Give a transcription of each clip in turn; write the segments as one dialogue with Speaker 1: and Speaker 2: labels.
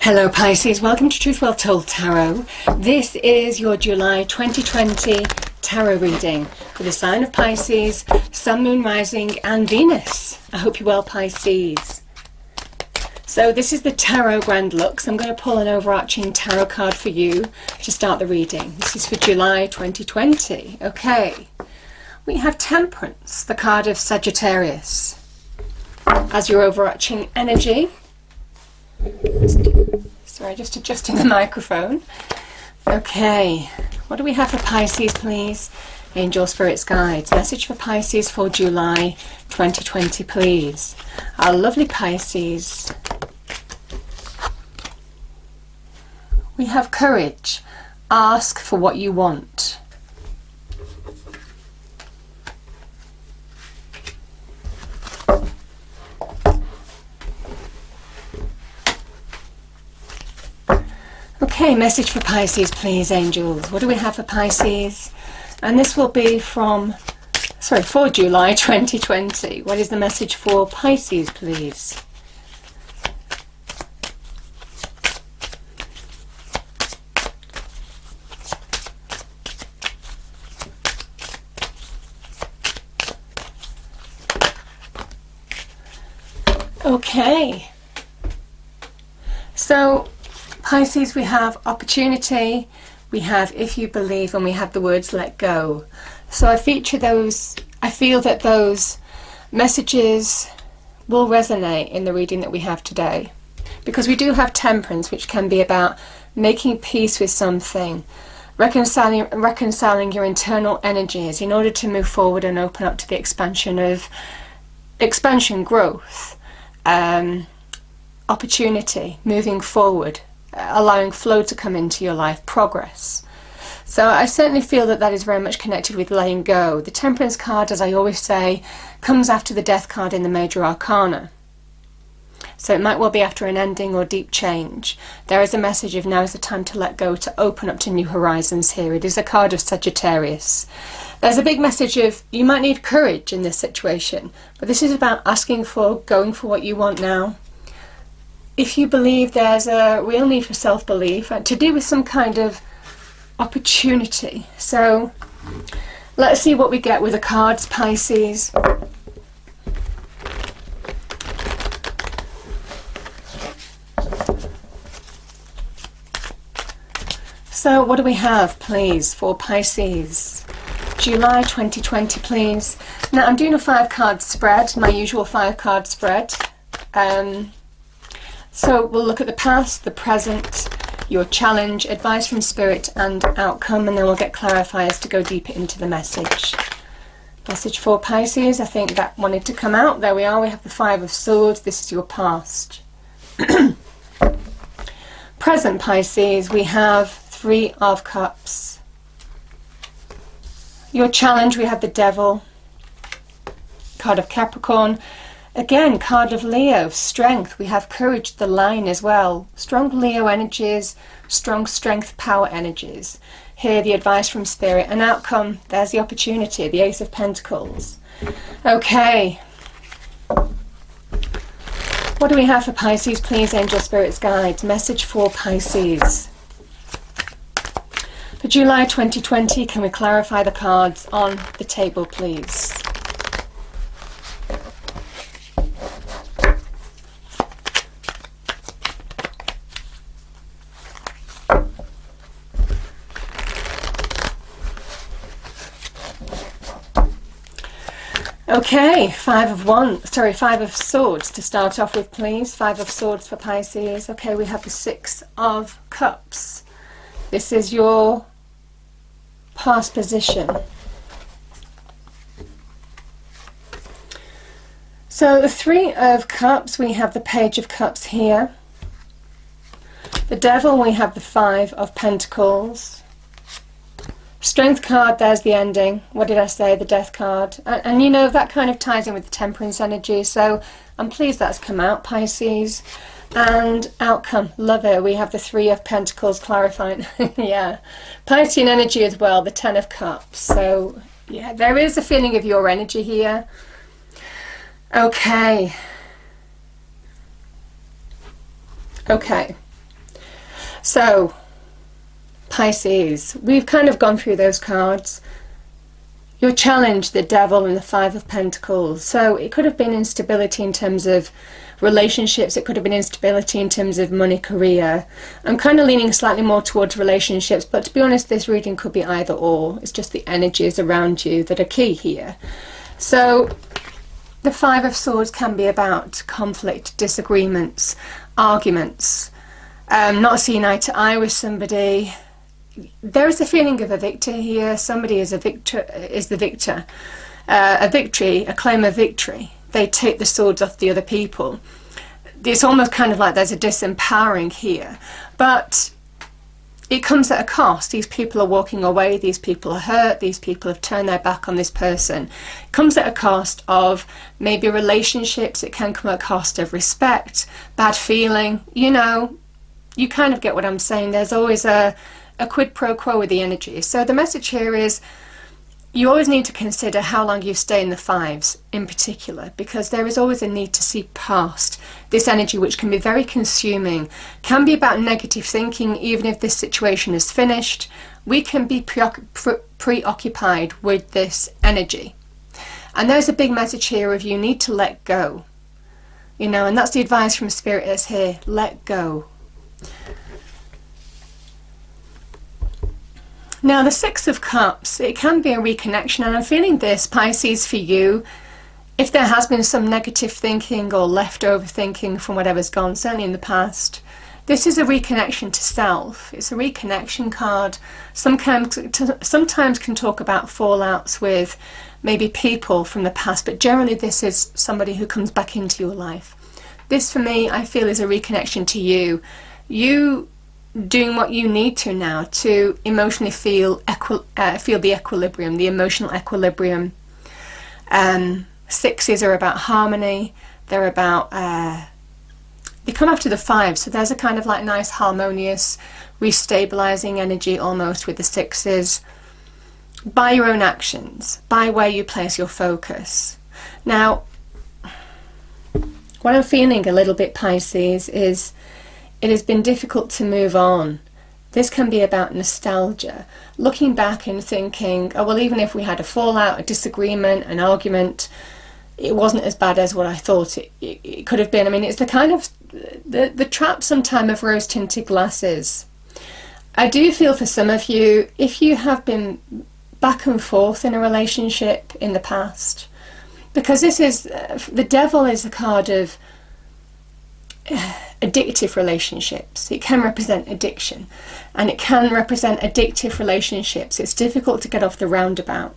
Speaker 1: Hello Pisces, welcome to Truth Well Told Tarot. This is your July 2020 tarot reading for the sign of Pisces, Sun, Moon, Rising and Venus. I hope you're well, Pisces. So this is the Tarot Grand Lux. I'm going to pull an overarching tarot card for you to start the reading. This is for July 2020. Okay, we have Temperance, the card of Sagittarius, as your overarching energy. Sorry, just adjusting the microphone. Okay, what do we have for Pisces, please? Angel, Spirits, Guides. Message for Pisces for July 2020, please. Our lovely Pisces. We have courage. Ask for what you want. Okay, message for Pisces, please, angels. What do we have for Pisces? And this will be for July 2020. What is the message for Pisces, please? Okay. So, Pisces, we have opportunity, we have if you believe, and we have the words let go. So I feature those, I feel that those messages will resonate in the reading that we have today. Because we do have Temperance, which can be about making peace with something, reconciling your internal energies in order to move forward and open up to the expansion, growth, opportunity, moving forward, allowing flow to come into your life, progress. So I certainly feel that that is very much connected with letting go. The Temperance card, as I always say, comes after the Death card in the Major Arcana. So it might well be after an ending or deep change. There is a message of now is the time to let go, to open up to new horizons here. It is a card of Sagittarius. There's a big message of you might need courage in this situation, but this is about asking for, going for what you want now. If you believe there's a real need for self-belief to do with some kind of opportunity. So let's see what we get with the cards, Pisces. So what do we have, please, for Pisces? July 2020, please. Now I'm doing a 5-card spread, my usual 5-card spread. So we'll look at the past, the present, your challenge, advice from Spirit and outcome, and then we'll get clarifiers to go deeper into the message. Message for Pisces, I think that wanted to come out. There we are, we have the 5 of Swords. This is your past. Present, Pisces, we have 3 of Cups. Your challenge, we have the Devil, card of Capricorn. Again, card of Leo, strength. We have courage, the Line as well. Strong Leo energies, strong strength, power energies. Here, the advice from Spirit. An outcome, there's the opportunity, the Ace of Pentacles. Okay. What do we have for Pisces, please, Angel, Spirits, Guides? Message for Pisces. For July 2020, can we clarify the cards on the table, please? Okay, 5 of Swords to start off with, please. 5 of Swords for Pisces. Okay, we have the 6 of Cups. This is your past position. So the 3 of Cups, we have the Page of Cups here. The Devil, we have the 5 of Pentacles. Strength card, there's the ending. What did I say? The Death card. And you know, that kind of ties in with the Temperance energy. So I'm pleased that's come out, Pisces. And outcome, love it. We have the 3 of Pentacles clarifying. Yeah. Piscean energy as well, the 10 of Cups. So yeah, there is a feeling of your energy here. Okay. Okay. So, Pisces, we've kind of gone through those cards. Your challenge, the Devil and the Five of Pentacles. So it could have been instability in terms of relationships. It could have been instability in terms of money, career. I'm kind of leaning slightly more towards relationships, but to be honest, this reading could be either or. It's just the energies around you that are key here. So the Five of Swords can be about conflict, disagreements, arguments, not seeing eye to eye with somebody. There is a feeling of a victor here. Somebody is the victor. A victory, a claim of victory. They take the swords off the other people. It's almost kind of like there's a disempowering here. But it comes at a cost. These people are walking away. These people are hurt. These people have turned their back on this person. It comes at a cost of maybe relationships. It can come at a cost of respect, bad feeling. You know, you kind of get what I'm saying. There's always a quid pro quo with the energy. So the message here is you always need to consider how long you stay in the fives in particular, because there is always a need to see past this energy, which can be very consuming, can be about negative thinking. Even if this situation is finished, we can be preoccupied with this energy. And there's a big message here of you need to let go, you know, and that's the advice from Spirit is here, let go. Now the Six of Cups, it can be a reconnection, and I'm feeling this, Pisces, for you. If there has been some negative thinking or leftover thinking from whatever's gone, certainly in the past, this is a reconnection to self. It's a reconnection card. Sometimes can talk about fallouts with maybe people from the past, but generally this is somebody who comes back into your life. This, for me, I feel is a reconnection to you. You doing what you need to now to emotionally feel the equilibrium, the emotional equilibrium. Sixes are about harmony. They're about they come after the five, so there's a kind of like nice harmonious restabilizing energy almost with the sixes. By your own actions, by where you place your focus. Now what I'm feeling a little bit, Pisces, is it has been difficult to move on. This can be about nostalgia, looking back and thinking, oh well, even if we had a fallout, a disagreement, an argument, it wasn't as bad as what I thought it could have been. I mean, it's the kind of the trap sometime of rose-tinted glasses. I do feel for some of you, if you have been back and forth in a relationship in the past, because this is the Devil is a card of addictive relationships. It can represent addiction, and it can represent addictive relationships. It's difficult to get off the roundabout,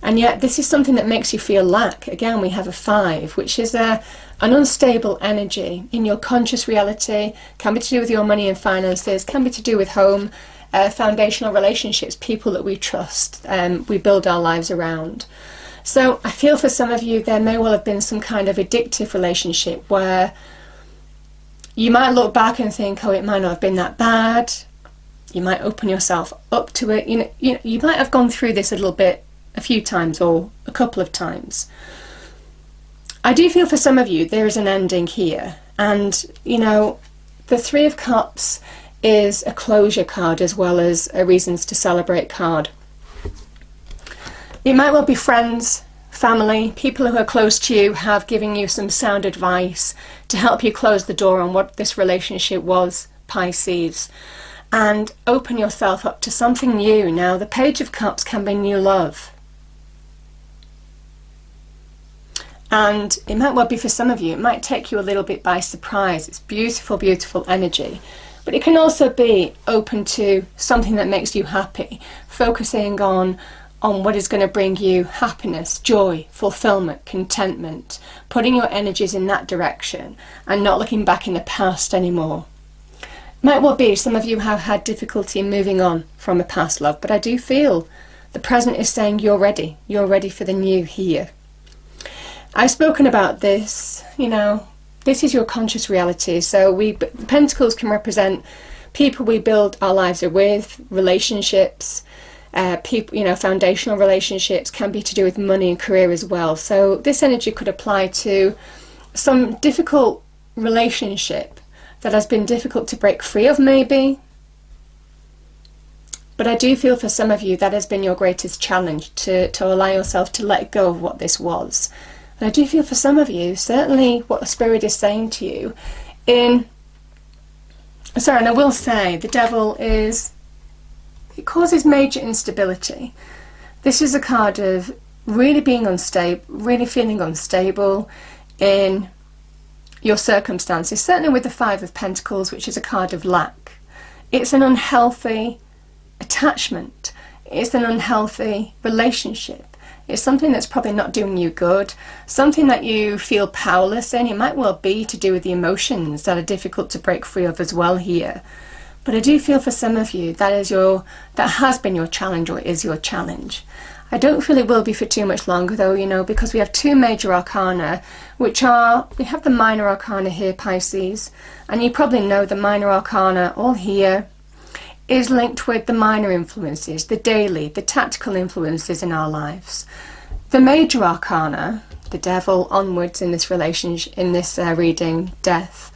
Speaker 1: and yet this is something that makes you feel lack. Again, we have a five, which is an unstable energy in your conscious reality. Can be to do with your money and finances, can be to do with home, foundational relationships, people that we trust, we build our lives around. So I feel for some of you there may well have been some kind of addictive relationship where you might look back and think, oh, it might not have been that bad. You might open yourself up to it. You might have gone through this a little bit a few times or a couple of times. I do feel for some of you there is an ending here. And, you know, the Three of Cups is a closure card as well as a reasons to celebrate card. It might well be friends, family, people who are close to you have given you some sound advice to help you close the door on what this relationship was, Pisces, and open yourself up to something new. Now, the Page of Cups can be new love. And it might well be for some of you, it might take you a little bit by surprise. It's beautiful, beautiful energy. But it can also be open to something that makes you happy, focusing on what is going to bring you happiness, joy, fulfillment, contentment, putting your energies in that direction and not looking back in the past anymore. Might well be some of you have had difficulty moving on from a past love, but I do feel the present is saying you're ready for the new here. I've spoken about this, you know, this is your conscious reality. So Pentacles can represent people we build our lives with, relationships, people, you know, foundational relationships, can be to do with money and career as well. So this energy could apply to some difficult relationship that has been difficult to break free of, maybe. But I do feel for some of you that has been your greatest challenge, to allow yourself to let go of what this was. And I do feel for some of you, certainly what the Spirit is saying to you and I will say, the devil it causes major instability. This is a card of really being unstable, really feeling unstable in your circumstances, certainly with the Five of Pentacles, which is a card of lack. It's an unhealthy attachment. It's an unhealthy relationship. It's something that's probably not doing you good, something that you feel powerless in. It might well be to do with the emotions that are difficult to break free of as well here. But I do feel for some of you that has been your challenge, or is your challenge. I don't feel it will be for too much longer though, you know, because we have two major arcana, we have the minor arcana here, Pisces, and you probably know the minor arcana all here is linked with the minor influences, the daily, the tactical influences in our lives. The major arcana, the devil onwards in this relationship, in this reading, death,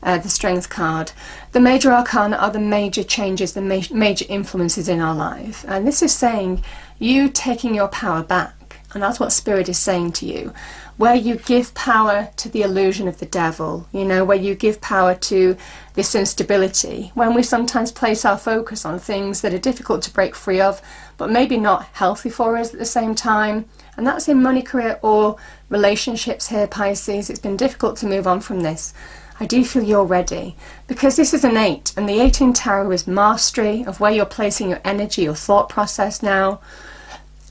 Speaker 1: the strength card. The major arcana are the major changes, the major influences in our life. And this is saying you taking your power back. And that's what Spirit is saying to you. Where you give power to the illusion of the devil, you know, where you give power to this instability, when we sometimes place our focus on things that are difficult to break free of, but maybe not healthy for us at the same time. And that's in money, career, or relationships here, Pisces. It's been difficult to move on from this. I do feel you're ready, because this is an 8, and the 8 in tarot is mastery of where you're placing your energy, your thought process now.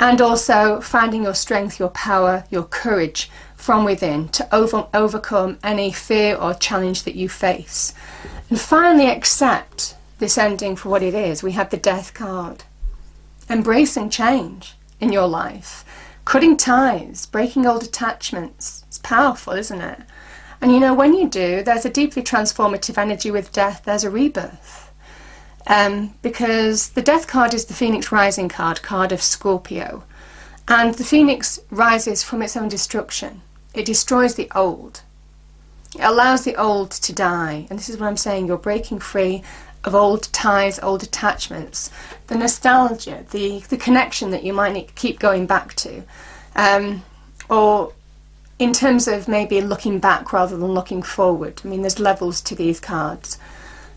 Speaker 1: And also finding your strength, your power, your courage from within to overcome any fear or challenge that you face. And finally accept this ending for what it is. We have the Death card. Embracing change in your life. Cutting ties, breaking old attachments. It's powerful, isn't it? And you know, when you do, there's a deeply transformative energy with death. There's a rebirth. Because the Death card is the Phoenix Rising card of Scorpio. And the Phoenix rises from its own destruction. It destroys the old. It allows the old to die. And this is what I'm saying, you're breaking free of old ties, old attachments. The nostalgia, the connection that you might need to keep going back to. Or in terms of maybe looking back rather than looking forward. I mean, there's levels to these cards.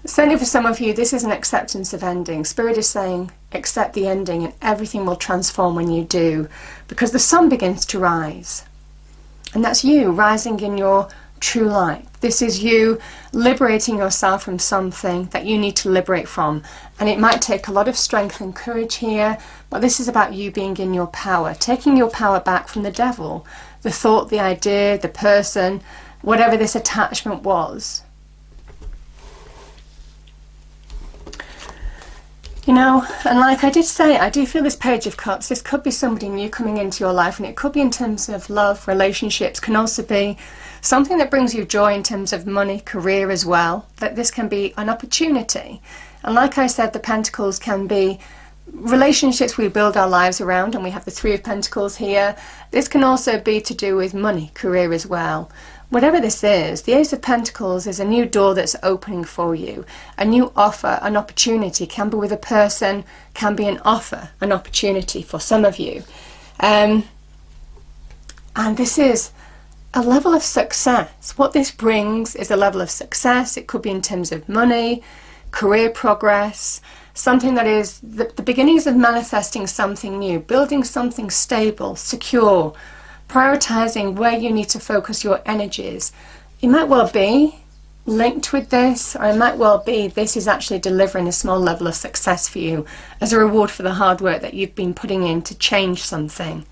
Speaker 1: Certainly for some of you, this is an acceptance of ending. Spirit is saying, accept the ending, and everything will transform when you do, because the sun begins to rise. And that's you rising in your true light. This is you liberating yourself from something that you need to liberate from. And it might take a lot of strength and courage here, but this is about you being in your power, taking your power back from the devil, the thought, the idea, the person, whatever this attachment was. You know, and like I did say, I do feel this Page of Cups, this could be somebody new coming into your life, and it could be in terms of love, relationships, can also be something that brings you joy in terms of money, career as well, that this can be an opportunity. And like I said, the Pentacles can be relationships we build our lives around, and we have the Three of Pentacles here. This can also be to do with money, career as well. Whatever this is, the Ace of Pentacles is a new door that's opening for you. A new offer, an opportunity, can be with a person, can be an offer, an opportunity for some of you. And this is a level of success. What this brings is a level of success. It could be in terms of money, career progress, something that is the beginnings of manifesting something new, building something stable, secure, prioritizing where you need to focus your energies. It might well be linked with this, or it might well be this is actually delivering a small level of success for you as a reward for the hard work that you've been putting in to change something.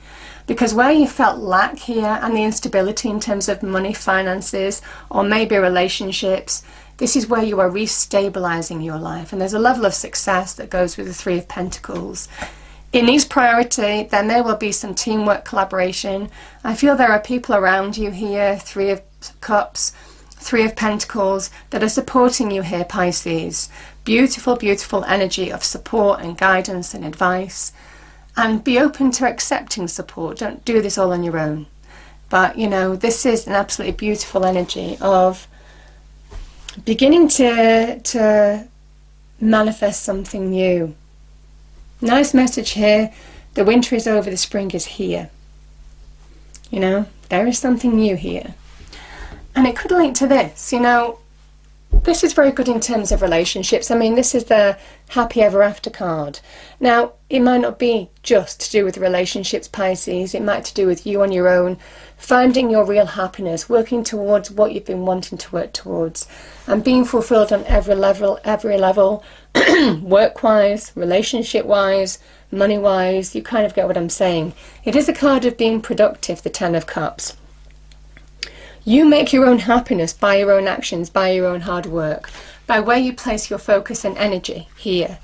Speaker 1: Because where you felt lack here and the instability in terms of money, finances, or maybe relationships, this is where you are restabilizing your life. And there's a level of success that goes with the Three of Pentacles. It needs priority. There may well be some teamwork, collaboration. I feel there are people around you here, Three of Cups, Three of Pentacles, that are supporting you here, Pisces. Beautiful, beautiful energy of support and guidance and advice. And be open to accepting support. Don't do this all on your own. But, you know, this is an absolutely beautiful energy of beginning to manifest something new. Nice message here. The winter is over, the spring is here. You know, there is something new here. And it could link to this, you know. This is very good in terms of relationships. I mean, this is the happy ever after card. Now, it might not be just to do with relationships, Pisces. It might to do with you on your own, finding your real happiness, working towards what you've been wanting to work towards, and being fulfilled on every level, work-wise, relationship-wise, money-wise. You kind of get what I'm saying. It is a card of being productive, the Ten of Cups. You make your own happiness by your own actions, by your own hard work, by where you place your focus and energy here.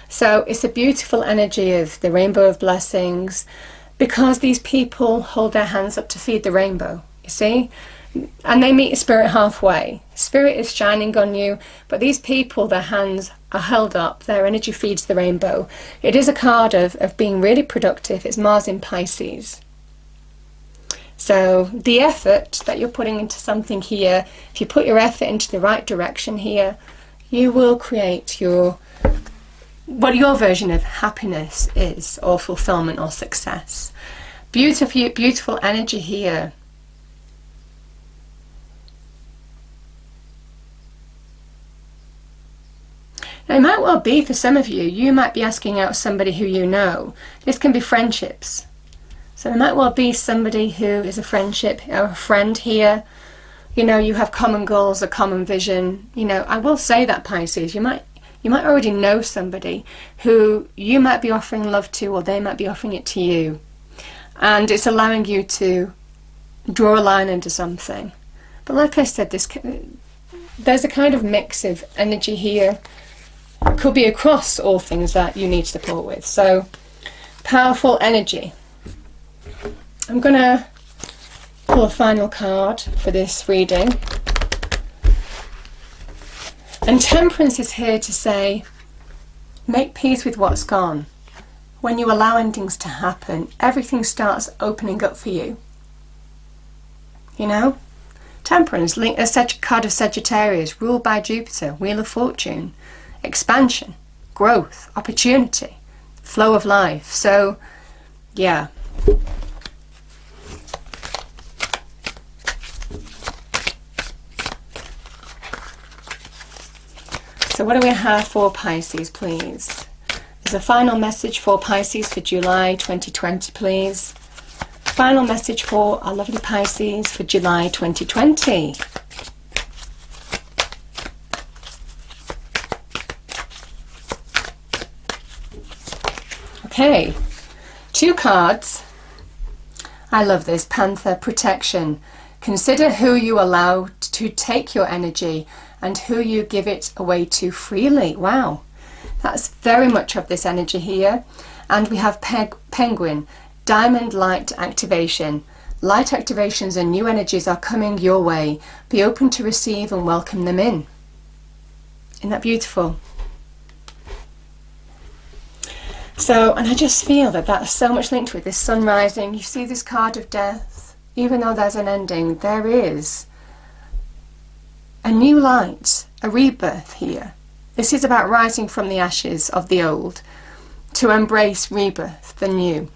Speaker 1: So it's a beautiful energy of the rainbow of blessings, because these people hold their hands up to feed the rainbow, you see? And they meet spirit halfway. Spirit is shining on you, but these people, their hands are held up, their energy feeds the rainbow. It is a card of being really productive. It's Mars in Pisces. So the effort that you're putting into something here, if you put your effort into the right direction here, you will create what your version of happiness is, or fulfillment, or success. Beautiful, beautiful energy here. Now, it might well be for some of you, you might be asking out somebody who you know. This can be friendships. So there might well be somebody who is a friendship or a friend here. You know, you have common goals, a common vision. You know, I will say that, Pisces, you might already know somebody who you might be offering love to, or they might be offering it to you. And it's allowing you to draw a line into something. But like I said, there's a kind of mix of energy here. It could be across all things that you need support with. So, powerful energy. I'm going to pull a final card for this reading. And Temperance is here to say, make peace with what's gone. When you allow endings to happen, everything starts opening up for you. You know? Temperance, a card of Sagittarius, ruled by Jupiter, Wheel of Fortune, expansion, growth, opportunity, flow of life. So, yeah. So what do we have for Pisces, please? There's a final message for Pisces for July 2020, please. Final message for our lovely Pisces for July 2020. Okay, 2 cards. I love this. Panther, protection. Consider who you allow to take your energy and who you give it away to freely. Wow, that's very much of this energy here. And we have Penguin, diamond light activation. Light activations and new energies are coming your way. Be open to receive and welcome them in. Isn't that beautiful? So, and I just feel that that's so much linked with this sun rising. You see this card of death. Even though there's an ending, there is a new light, a rebirth here. This is about rising from the ashes of the old to embrace rebirth, the new.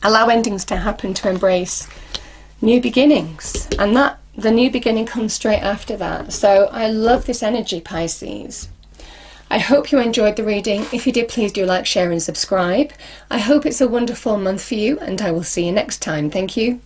Speaker 1: Allow endings to happen to embrace new beginnings. And that the new beginning comes straight after that. So I love this energy, Pisces. I hope you enjoyed the reading. If you did, please do like, share and subscribe. I hope it's a wonderful month for you, and I will see you next time. Thank you.